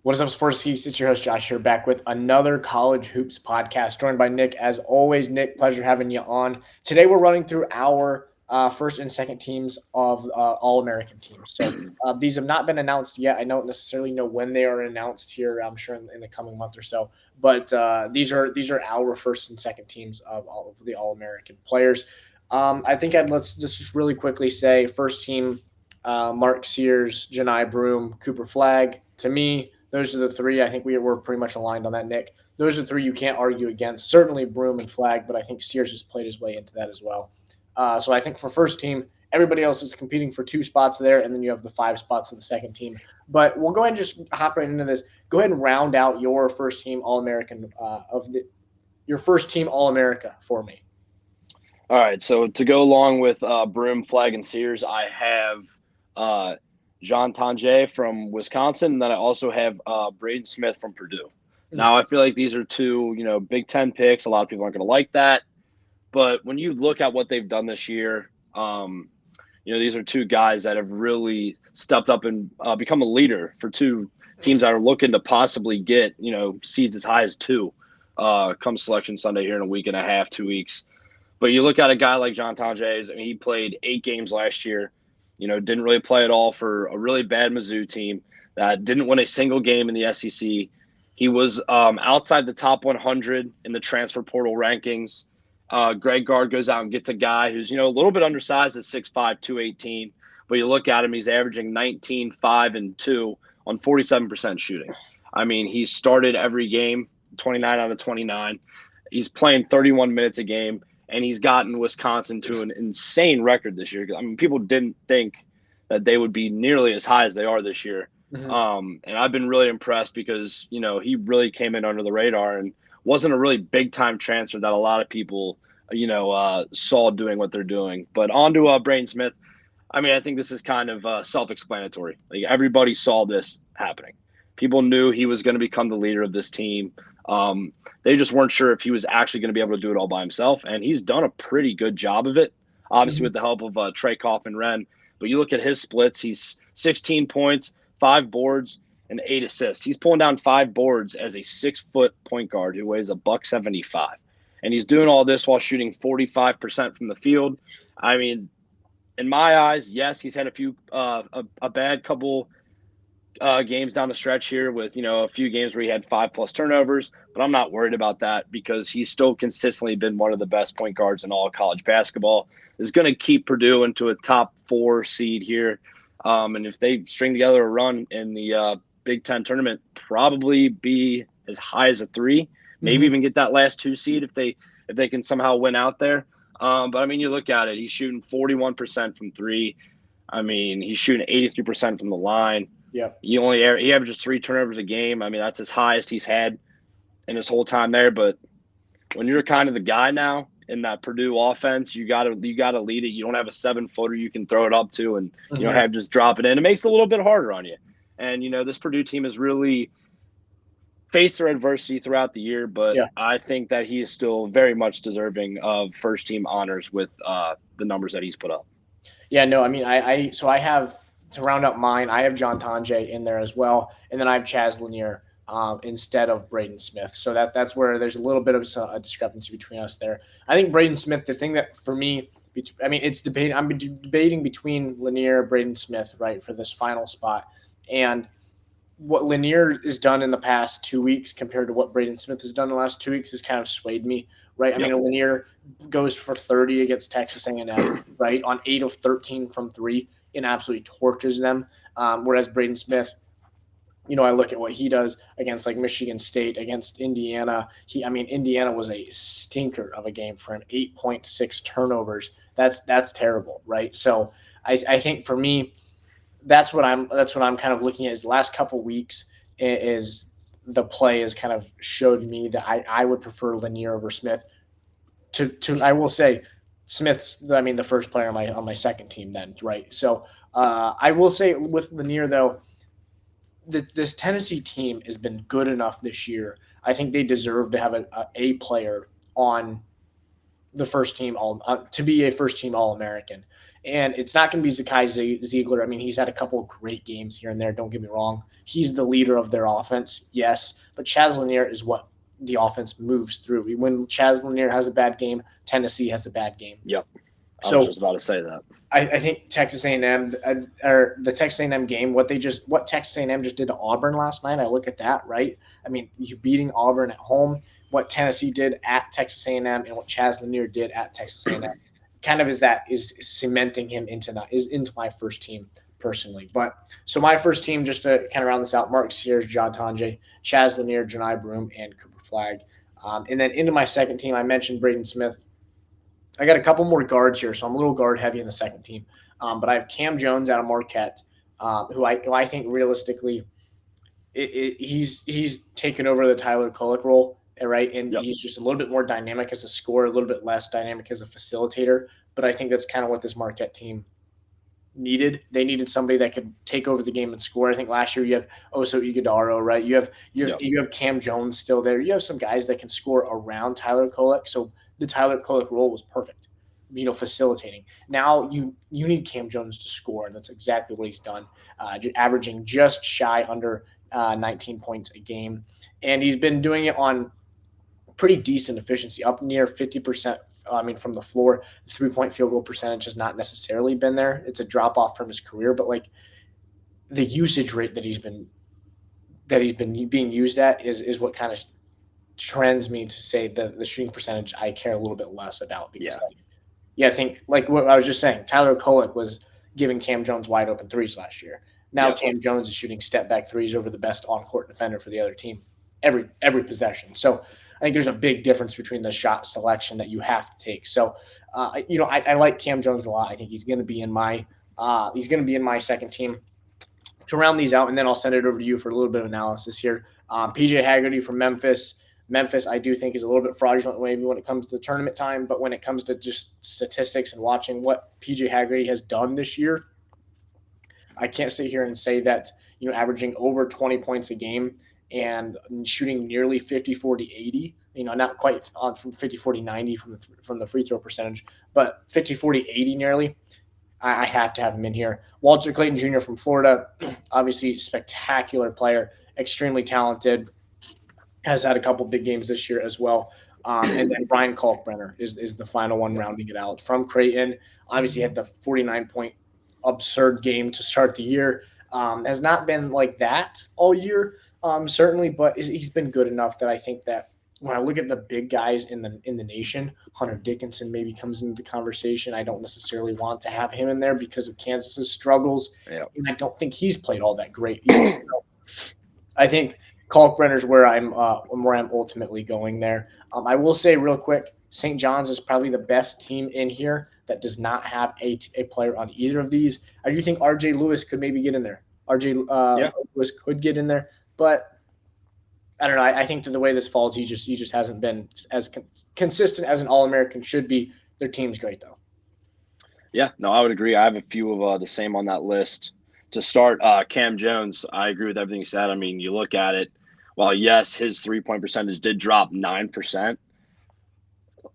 What is up, Sports Geeks? It's your host, Josh, here back with another College Hoops podcast, joined by Nick. As always, Nick, pleasure having you on. Today, we're running through our first and second teams of All-American teams. So these have not been announced yet. I don't necessarily know when they are announced here. I'm sure in the coming month or so. But these are our first and second teams of all of the All-American players. I think let's just really quickly say first team, Mark Sears, Johni Broome, Cooper Flagg. To me, those are the three. I think we were pretty much aligned on that, Nick. Those are three you can't argue against. Certainly Broome and Flagg, but I think Sears has played his way into that as well. So I think for first team, everybody else is competing for two spots there, and then you have the 5 spots of the second team. But we'll go ahead and just hop right into this. Go ahead and round out your first team All-American your first team All-America for me. All right, so to go along with Broome, Flagg, and Sears, I have John Tonje from Wisconsin, and then I also have Braden Smith from Purdue. Now, I feel like these are two, Big Ten picks. A lot of people aren't going to like that. But when you look at what they've done this year, these are two guys that have really stepped up and become a leader for two teams that are looking to possibly get, seeds as high as 2 come Selection Sunday here in a week and a half, 2 weeks. But you look at a guy like John Tonje, he played 8 games last year, didn't really play at all for a really bad Mizzou team that didn't win a single game in the SEC. He was outside the top 100 in the transfer portal rankings. Greg Gard goes out and gets a guy who's, a little bit undersized at 6'5", 218. But you look at him, he's averaging 19, 5, and 2 on 47% shooting. I mean, he started every game, 29 out of 29. He's playing 31 minutes a game, and he's gotten Wisconsin to an insane record this year. I mean, people didn't think that they would be nearly as high as they are this year. And I've been really impressed because, he really came in under the radar and wasn't a really big-time transfer that a lot of people, saw doing what they're doing. But on to Braden Smith. I mean, I think this is kind of self-explanatory. Like, everybody saw this happening. People knew he was going to become the leader of this team. They just weren't sure if he was actually going to be able to do it all by himself, and he's done a pretty good job of it, obviously with the help of Trey Kaufman-Renn. But you look at his splits, he's 16 points, 5 boards, and 8 assists. He's pulling down 5 boards as a 6-foot point guard who weighs $175. And he's doing all this while shooting 45% from the field. I mean, in my eyes, yes, he's had a few a bad couple games down the stretch here with, a few games where he had 5+ turnovers, but I'm not worried about that because he's still consistently been one of the best point guards in all of college basketball. Is going to keep Purdue into a top 4 seed here. And if they string together a run in the Big Ten tournament, probably be as high as a 3, maybe even get that last 2 seed if they can somehow win out there. But I mean, you look at it, he's shooting 41% from 3. I mean, he's shooting 83% from the line. Yeah. He averages 3 turnovers a game. I mean, that's his highest he's had in his whole time there. But when you're kind of the guy now in that Purdue offense, you gotta lead it. You don't have a 7-footer you can throw it up to and have just drop it in. It makes it a little bit harder on you. And this Purdue team has really faced their adversity throughout the year, but I think that he is still very much deserving of first team honors with the numbers that he's put up. Yeah, no, I mean, I have to round up mine. I have John Tonje in there as well, and then I have Chaz Lanier instead of Braden Smith. So that's where there's a little bit of a discrepancy between us there. I think Braden Smith. The thing that for me, I mean, it's debating. I'm debating between Lanier, Braden Smith, right, for this final spot, and what Lanier has done in the past 2 weeks compared to what Braden Smith has done in the last 2 weeks has kind of swayed me, right? I mean, Lanier goes for 30 against Texas A&M, right, on 8 of 13 from 3 and absolutely torches them. Whereas Braden Smith, I look at what he does against like Michigan State, against Indiana. Indiana was a stinker of a game for him, 8.6 turnovers. That's terrible, right? So I think for me, that's what I'm kind of looking at. His last couple weeks is the play has kind of showed me that I would prefer Lanier over Smith. To I will say Smith's the first player on my second team then, right? So I will say with Lanier though, this Tennessee team has been good enough this year. I think they deserve to have a player on the first team to be a first team All-American. And it's not going to be Zakai Ziegler. I mean, he's had a couple of great games here and there. Don't get me wrong. He's the leader of their offense, yes. But Chaz Lanier is what the offense moves through. When Chaz Lanier has a bad game, Tennessee has a bad game. Yep. I So was just about to say that. I think Texas A&M or the Texas A&M game, what Texas A&M just did to Auburn last night. I look at that, right? I mean, you beating Auburn at home, what Tennessee did at Texas A&M, and what Chaz Lanier did at Texas A&M, kind of is cementing him into my first team personally. But so my first team, just to kind of round this out: Mark Sears, John Tonje, Chaz Lanier, Johni Broome, and Cooper Flagg. And then into my second team, I mentioned Braden Smith. I got a couple more guards here, so I'm a little guard heavy in the second team. But I have Cam Jones out of Marquette, who I think realistically he's taken over the Tyler Kolek role, right? And he's just a little bit more dynamic as a scorer, a little bit less dynamic as a facilitator. But I think that's kind of what this Marquette team needed. They needed somebody that could take over the game and score. I think last year you have Oso Iguodaro, right? You have Cam Jones still there. You have some guys that can score around Tyler Kolek. So the Tyler Kolek role was perfect, facilitating. Now you need Cam Jones to score, and that's exactly what he's done, averaging just shy under 19 points a game. And he's been doing it on pretty decent efficiency, up near 50%. From the floor. The 3-point field goal percentage has not necessarily been there. It's a drop off from his career, but like the usage rate that he's been being used at is what kind of trends me to say that the shooting percentage I care a little bit less about, because I think like what I was just saying, Tyler Kolek was giving Cam Jones wide open threes last year. Now Cam Jones is shooting step back threes over the best on court defender for the other team every possession. So I think there's a big difference between the shot selection that you have to take. So, I like Cam Jones a lot. I think he's going to be in my second team. To round these out, and then I'll send it over to you for a little bit of analysis here. PJ Haggerty from Memphis. Memphis, I do think, is a little bit fraudulent maybe when it comes to the tournament time, but when it comes to just statistics and watching what PJ Haggerty has done this year, I can't sit here and say that, averaging over 20 points a game and shooting nearly 50-40-80, not quite from 50-40-90 from the free throw percentage, but 50-40-80 nearly. I have to have him in here. Walter Clayton Jr. from Florida, obviously spectacular player, extremely talented, has had a couple big games this year as well. And then Brian Kalkbrenner is the final one rounding it out from Creighton. Obviously had the 49-point absurd game to start the year. Has not been like that all year, certainly, but he's been good enough that I think that when I look at the big guys in the nation, Hunter Dickinson maybe comes into the conversation. I don't necessarily want to have him in there because of Kansas's struggles, and I don't think he's played all that great either. I think Kalkbrenner's where I'm ultimately going there. I will say real quick, St. John's is probably the best team in here that does not have a player on either of these. I do think R.J. Lewis could maybe get in there. Lewis could get in there, but I don't know. I think that the way this falls, he just hasn't been as consistent as an All-American should be. Their team's great though. Yeah, no, I would agree. I have a few of the same on that list. To start, Cam Jones, I agree with everything you said. I mean, you look at it, while yes, his 3-point percentage did drop 9%,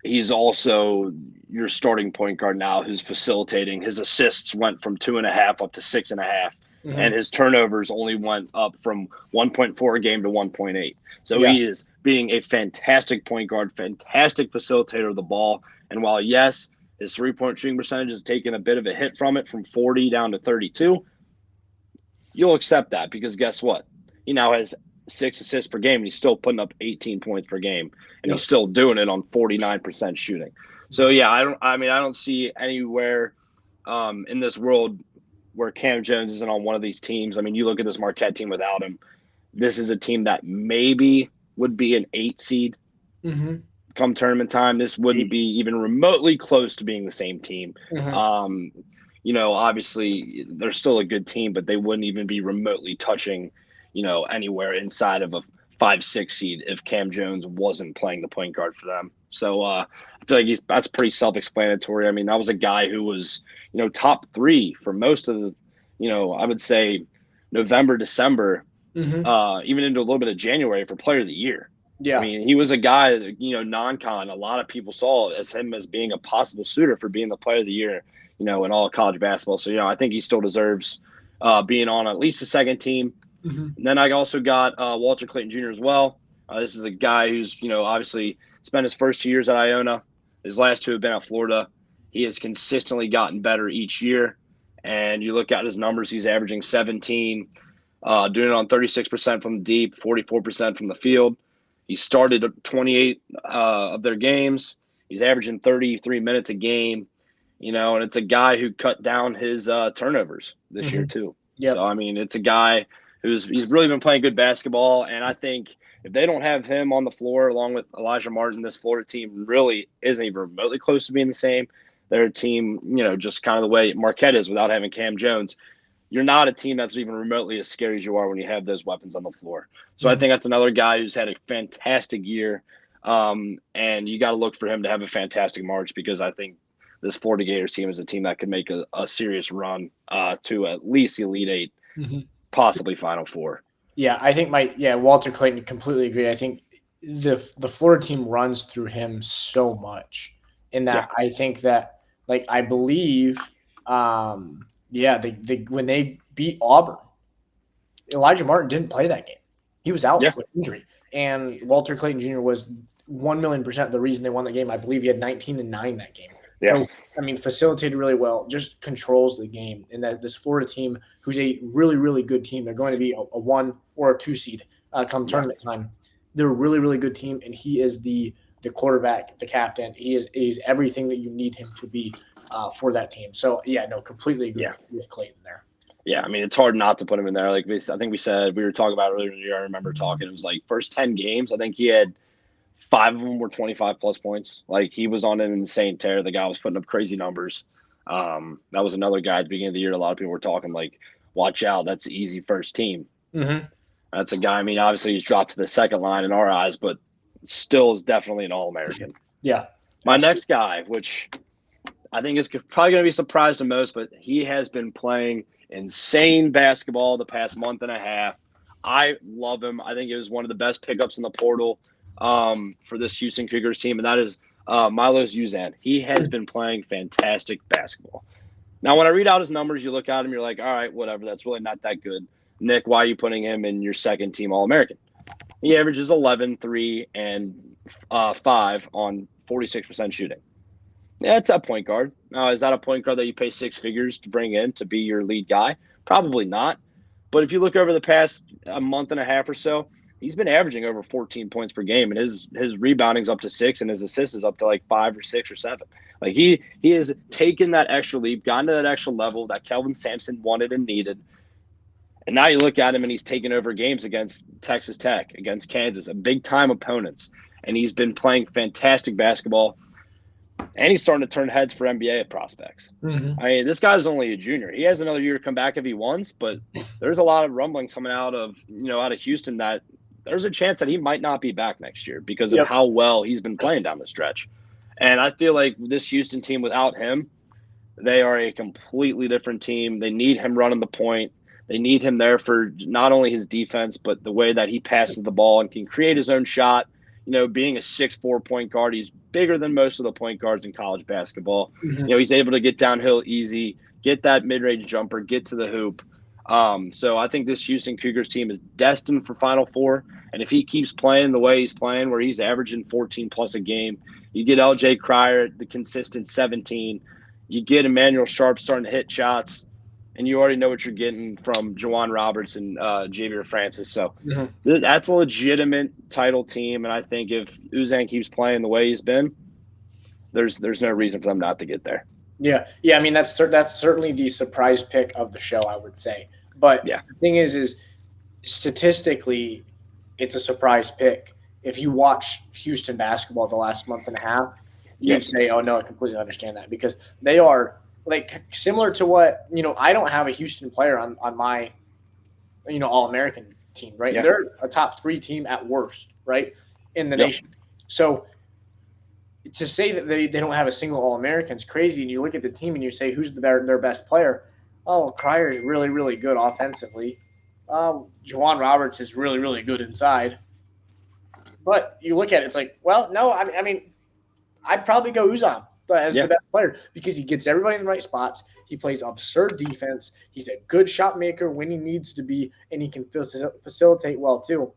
he's also your starting point guard now who's facilitating. His assists went from 2.5 up to 6.5, and his turnovers only went up from 1.4 a game to 1.8. So he is being a fantastic point guard, fantastic facilitator of the ball. And while yes, his 3-point shooting percentage has taken a bit of a hit from it, from 40 down to 32, you'll accept that because guess what? He now has 6 assists per game, and he's still putting up 18 points per game, and he's still doing it on 49% shooting. So yeah, I don't see anywhere in this world where Cam Jones isn't on one of these teams. I mean, you look at this Marquette team without him. This is a team that maybe would be an 8 seed come tournament time. This wouldn't be even remotely close to being the same team. Obviously they're still a good team, but they wouldn't even be remotely touching, anywhere inside of a 5-6 seed if Cam Jones wasn't playing the point guard for them. So I feel like that's pretty self-explanatory. I mean, that was a guy who was, top 3 for most of the, I would say November, December, even into a little bit of January for player of the year. I Yeah. mean, he was a guy, non-con. A lot of people saw as him as being a possible suitor for being the player of the year, in all college basketball. So, I think he still deserves being on at least the second team. Hmm. And then I also got Walter Clayton Jr. as well. This is a guy who's, obviously spent his first 2 years at Iona. His last two have been at Florida. He has consistently gotten better each year. And you look at his numbers, he's averaging 17, doing it on 36% from the deep, 44% from the field. He started 28 of their games. He's averaging 33 minutes a game, and it's a guy who cut down his turnovers this year Hmm. too. So, Yep. I mean, it's a guy he's really been playing good basketball. And I think if they don't have him on the floor along with Elijah Martin, this Florida team really isn't even remotely close to being the same. They're a team, just kind of the way Marquette is without having Cam Jones. You're not a team that's even remotely as scary as you are when you have those weapons on the floor. So I Hmm. think that's another guy who's had a fantastic year. And you got to look for him to have a fantastic March because I think this Florida Gators team is a team that could make a serious run to at least the Elite Eight, Hmm. possibly Final Four. Yeah, I think Walter Clayton, completely agree. I think the Florida team runs through him so much in Yeah. that I think that I believe yeah, they when they beat Auburn, Elijah Martin didn't play that game. He was Yeah. out with injury. And Walter Clayton Jr. was 1,000,000% the reason they won the game. I believe he had 19 and 9 that game. Yeah. So, I mean, facilitated really well, just controls the game. And that this Florida team, who's a really, really good team, they're going to be a 1 or a 2 seed come Yeah. tournament time. They're a really, really good team. And he is the quarterback, the captain. He's everything that you need him to be for that team. So, yeah, no, completely agree Yeah. with Clayton there. Yeah, I mean, it's hard not to put him in there. Like I think we said, we were talking about earlier in the year. I remember talking. It was like first 10 games. I think he had 5 of them were 25 plus points. Like he was on an insane tear. The guy was putting up crazy numbers. That was another guy at the beginning of the year. A lot of people were talking like, "Watch out, that's an easy first team." Mm-hmm. That's a guy. I mean, obviously he's dropped to the second line in our eyes, but still is definitely an All American. Yeah, My next guy, which I think is probably going to be a surprise to most, but he has been playing insane basketball the past month and a half. I love him. I think it was one of the best pickups in the portal for this Houston Cougars team, and that is Milos Uzan. He has been playing fantastic basketball. Now, when I read out his numbers, you look at him, you're like, all right, whatever. That's really not that good. Nick, why are you putting him in your second team All American? He averages 11, 3, and 5 on 46% shooting. Yeah, it's a point guard. Now, is that a point guard that you pay six figures to bring in to be your lead guy? Probably not. But if you look over the past a month and a half or so, he's been averaging over 14 points per game, and his rebounding's up to 6, and his assists is up to like 5 or 6 or 7. Like he has taken that extra leap, gotten to that extra level that Kelvin Sampson wanted and needed. And now you look at him, and he's taken over games against Texas Tech, against Kansas, a big time opponents, and he's been playing fantastic basketball. And he's starting to turn heads for NBA prospects. Mm-hmm. I mean, this guy's only a junior. He has another year to come back if he wants, but there's a lot of rumblings coming out of Houston that there's a chance that he might not be back next year because of Yep. how well he's been playing down the stretch. And I feel like this Houston team without him, they are a completely different team. They need him running the point. They need him there for not only his defense, but the way that he passes the ball and can create his own shot. Being a 6'4" point guard, he's bigger than most of the point guards in college basketball. Mm-hmm. He's able to get downhill easy, get that mid-range jumper, get to the hoop. So I think this Houston Cougars team is destined for Final Four. And if he keeps playing the way he's playing, where he's averaging 14 plus a game, you get LJ Cryer, the consistent 17. You get Emmanuel Sharp starting to hit shots, and you already know what you're getting from Juwan Roberts and Javier Francis. So Mm-hmm. that's a legitimate title team, and I think if Uzan keeps playing the way he's been, there's no reason for them not to get there. Yeah, yeah. I mean, that's certainly the surprise pick of the show, I would say. But Yeah, the thing is statistically, it's a surprise pick. If you watch Houston basketball the last month and a half, yeah, you'd say, "Oh no, I completely understand that," because they are similar to what I don't have a Houston player on my All American team, right? yeah, They're a top 3 team at worst, right, in the yep, nation. So to say that they don't have a single All American is crazy. And you look at the team and you say, who's their best player? Oh, Cryer is really, really good offensively. Juwan Roberts is really, really good inside. But you look at it, it's like, well, no, I mean, I'd probably go Uzan as Yeah. the best player because he gets everybody in the right spots. He plays absurd defense. He's a good shot maker when he needs to be, and he can facilitate well too.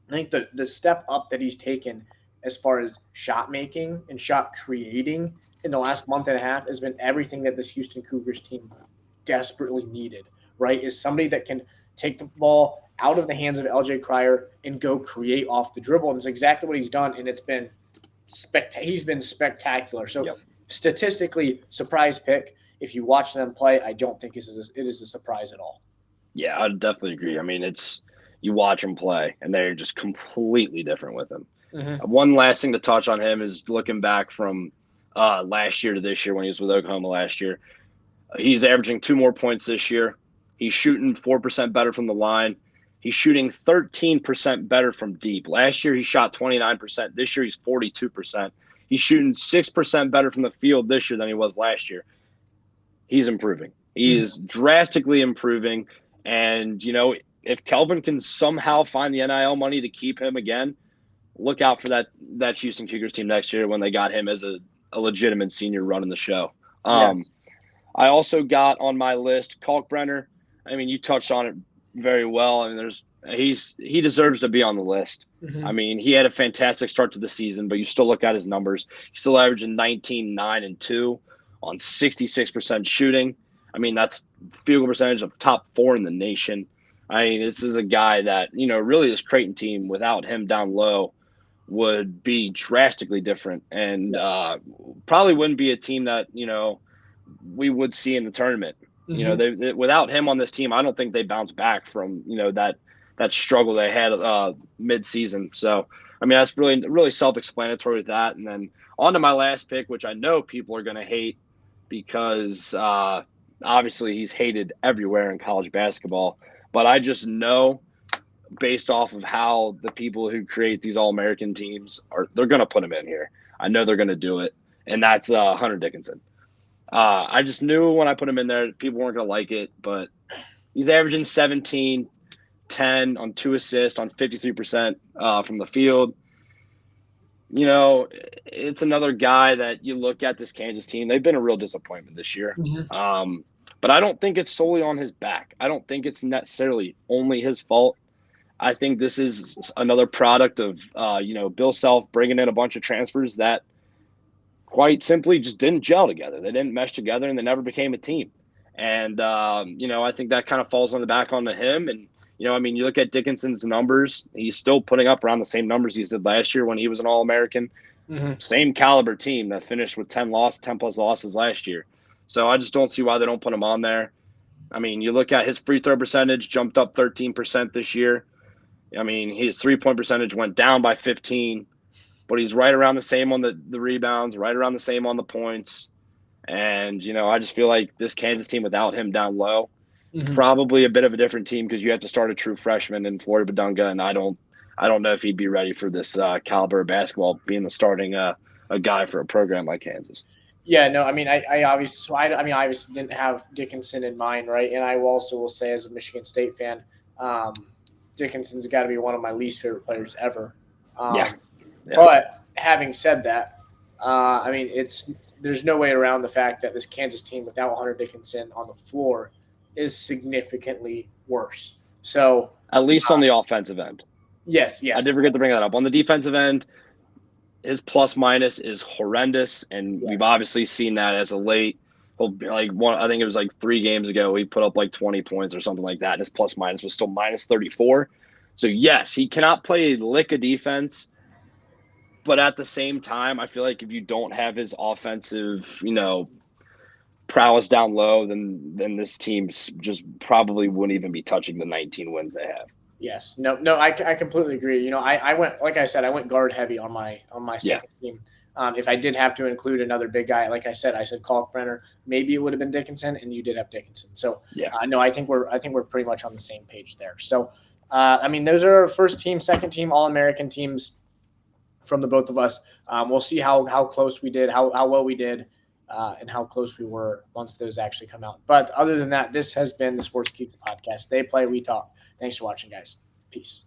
I think the step up that he's taken as far as shot making and shot creating in the last month and a half has been everything that this Houston Cougars team desperately needed, right? Is somebody that can take the ball out of the hands of LJ Cryer and go create off the dribble. And it's exactly what he's done. And it's been he's been spectacular. So Yep. statistically, surprise pick. If you watch them play, I don't think it is a surprise at all. Yeah, I'd definitely agree. I mean, it's you watch him play, and they're just completely different with him. Mm-hmm. One last thing to touch on him is looking back from last year to this year when he was with Oklahoma last year. He's averaging 2 more points this year. He's shooting 4% better from the line. He's shooting 13% better from deep. Last year, he shot 29%. This year, he's 42%. He's shooting 6% better from the field this year than he was last year. He's improving. He is drastically improving. And, if Kelvin can somehow find the NIL money to keep him again, look out for that Houston Cougars team next year when they got him as a legitimate senior running the show. Yes. I also got on my list Kalkbrenner. I mean, you touched on it very well. I mean, he deserves to be on the list. Mm-hmm. I mean, he had a fantastic start to the season, but you still look at his numbers. He's still averaging 19, 9, and 2 on 66% shooting. I mean, that's field goal percentage of top 4 in the nation. I mean, this is a guy that, really this Creighton team without him down low would be drastically different and Yes. probably wouldn't be a team that, we would see in the tournament. Mm-hmm. They without him on this team, I don't think they bounce back from that struggle they had mid-season. So, I mean, that's really self-explanatory with that. And then on to my last pick, which I know people are going to hate because obviously he's hated everywhere in college basketball. But I just know based off of how the people who create these All-American teams they're going to put him in here. I know they're going to do it, and that's Hunter Dickinson. I just knew when I put him in there, people weren't going to like it, but he's averaging 17, 10 on 2 assists on 53% from the field. It's another guy that you look at this Kansas team. They've been a real disappointment this year. Mm-hmm. But I don't think it's solely on his back. I don't think it's necessarily only his fault. I think this is another product of, Bill Self bringing in a bunch of transfers that quite simply just didn't gel together. They didn't mesh together, and they never became a team. And, I think that kind of falls on the back onto him. And, I mean, you look at Dickinson's numbers, he's still putting up around the same numbers he did last year when he was an All-American. Mm-hmm. Same caliber team that finished with 10 plus losses last year. So I just don't see why they don't put him on there. I mean, you look at his free throw percentage jumped up 13% this year. I mean, his 3-point percentage went down by 15, but he's right around the same on the rebounds, right around the same on the points. And, I just feel like this Kansas team without him down low, probably a bit of a different team because you have to start a true freshman in Flory Badunga, and I don't know if he'd be ready for this caliber of basketball, being the starting a guy for a program like Kansas. Yeah, no, I mean, I obviously, I obviously didn't have Dickinson in mind, right? And I also will say, as a Michigan State fan, Dickinson's got to be one of my least favorite players ever. Yeah. But having said that, I mean, there's no way around the fact that this Kansas team without Hunter Dickinson on the floor is significantly worse. So at least on the offensive end. Yes. I did forget to bring that up. On the defensive end, his plus minus is horrendous, and we've obviously seen that as a late. I think it was like 3 games ago, he put up like 20 points or something like that. And his plus minus was still minus 34. So yes, he cannot play a lick of defense, but at the same time, I feel like if you don't have his offensive, prowess down low, then this team just probably wouldn't even be touching the 19 wins they have. Yes. No, I completely agree. I went, like I said, I went guard heavy on my second team. If I did have to include another big guy, like I said Kalkbrenner. Maybe it would have been Dickinson, and you did have Dickinson. So no, I think we're pretty much on the same page there. So I mean, those are first team, second team, All-American teams from the both of us. We'll see how close we did, how well we did, and how close we were once those actually come out. But other than that, this has been the Sports Geeks podcast. They play, we talk. Thanks for watching, guys. Peace.